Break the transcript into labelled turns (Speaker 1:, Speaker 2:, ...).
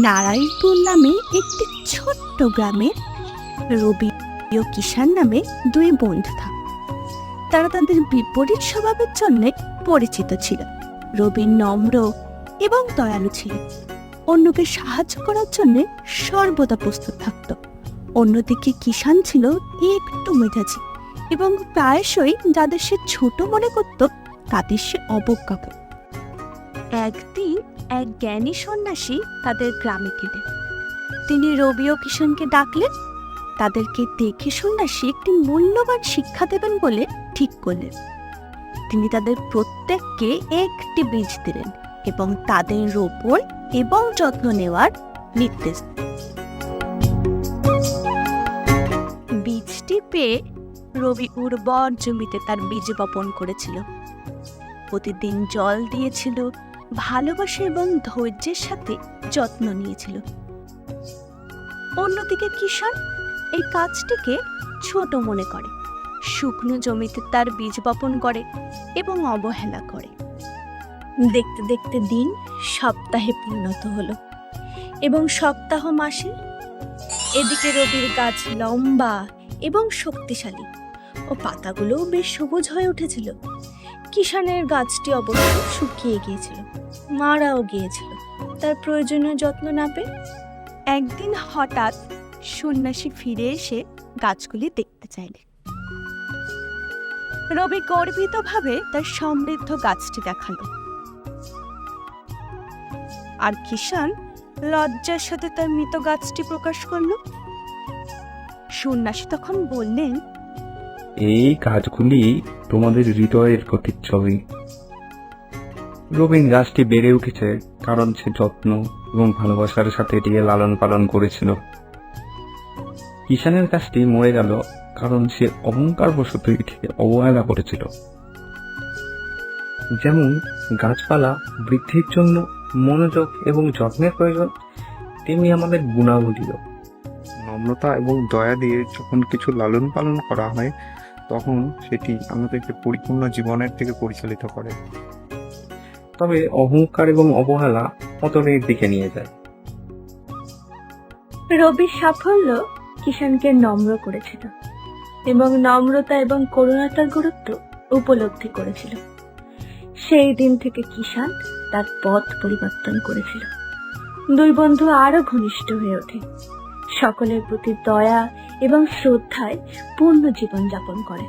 Speaker 1: নারায়ণপুর নামে একটি ছোট্ট গ্রামে রবি ও কিষান নামে দুই বন্ধু থাকত। তারা তাদের বিপরীত স্বভাবের জন্য পরিচিত ছিল। রবি নম্র এবং দয়ালু ছিল, অন্যকে সাহায্য করার জন্য সর্বদা প্রস্তুত থাকত। অন্যদিকে কিষান ছিল একটু মেজাজি এবং প্রায়শই যাদের সে ছোট মনে করত তাদের সে অবজ্ঞা করত। একদিন এক জ্ঞানী সন্ন্যাসী তাদের গ্রামে গেলেন। তিনি রবি ও কিষানকে ডাকলেন। তাদেরকে দেখে সন্ন্যাসী একটি মূল্যবান শিক্ষা দেবেন বলে ঠিক করলেন। তিনি তাদের প্রত্যেককে একটি বীজ দিলেন এবং তাদের রোপণ এবং যত্ন নেওয়ার নির্দেশ দিলেন। বীজটি পেয়ে রবি উর্বর জমিতে তার বীজ বপন করেছিল। প্রতিদিন জল দিয়েছিল, ভালোবাসা এবং ধৈর্যের সাথে যত্ন নিয়েছিল। অন্যদিকে কিষান এই কাজটিকে ছোট মনে করে, শুকনো জমিতে তার বীজ বপন করে এবং অবহেলা করে। দেখতে দেখতে দিন সপ্তাহে পরিণত হলো এবং সপ্তাহ মাসে। এদিকে রবির গাছ লম্বা এবং শক্তিশালী ও পাতাগুলোও বেশ সবুজ হয়ে উঠেছিল। কিষানের গাছটি অবশ্য শুকিয়ে গিয়েছিল, মারাও গিয়েছিল তার প্রয়োজনীয় যত্ন না পেয়ে। একদিন হঠাৎ সন্ন্যাসী ফিরে এসে গাছগুলি দেখতে চাইলেন। রবি গর্বিতভাবে তার সমৃদ্ধ গাছটি দেখালো, আর কিষান লজ্জার সাথে তার মৃত গাছটি প্রকাশ করল। সন্ন্যাসী তখন বললেন,
Speaker 2: এই গাছগুলি তোমাদের হৃদয়ের প্রতিচ্ছবি। রবিন গাছটি বেড়ে উঠেছে কারণ সে যত্ন এবং ভালোবাসার সাথে এটিকে লালন পালন করেছিল। কিষানের গাছটি মরে গেল কারণ সে অহংকার বশত এটিকে অবহেলা করেছিল। যেমন গাছপালা বৃদ্ধির জন্য মনোযোগ এবং যত্নের প্রয়োজন, তেমনি আমাদের গুণাবলীও।
Speaker 3: নম্রতা এবং দয়া দিয়ে যখন কিছু লালন পালন করা হয় তখন সেটি আমাদেরকে পরিপূর্ণ জীবনের থেকে পরিচালিত করে।
Speaker 2: তবে অহংকার এবং অবহেলা পতনের দিকে নিয়ে যায়।
Speaker 1: রবির সাফল্য কিষানকে নম্র করেছিল এবং নম্রতা এবং করুণাতার গুরুত্ব উপলব্ধি করেছিল। সেই দিন থেকে কিষান তার পথ পরিবর্তন করেছিল। দুই বন্ধু আরো ঘনিষ্ঠ হয়ে ওঠে, সকলের প্রতি দয়া এবং শ্রদ্ধায় পূর্ণ জীবন যাপন করে।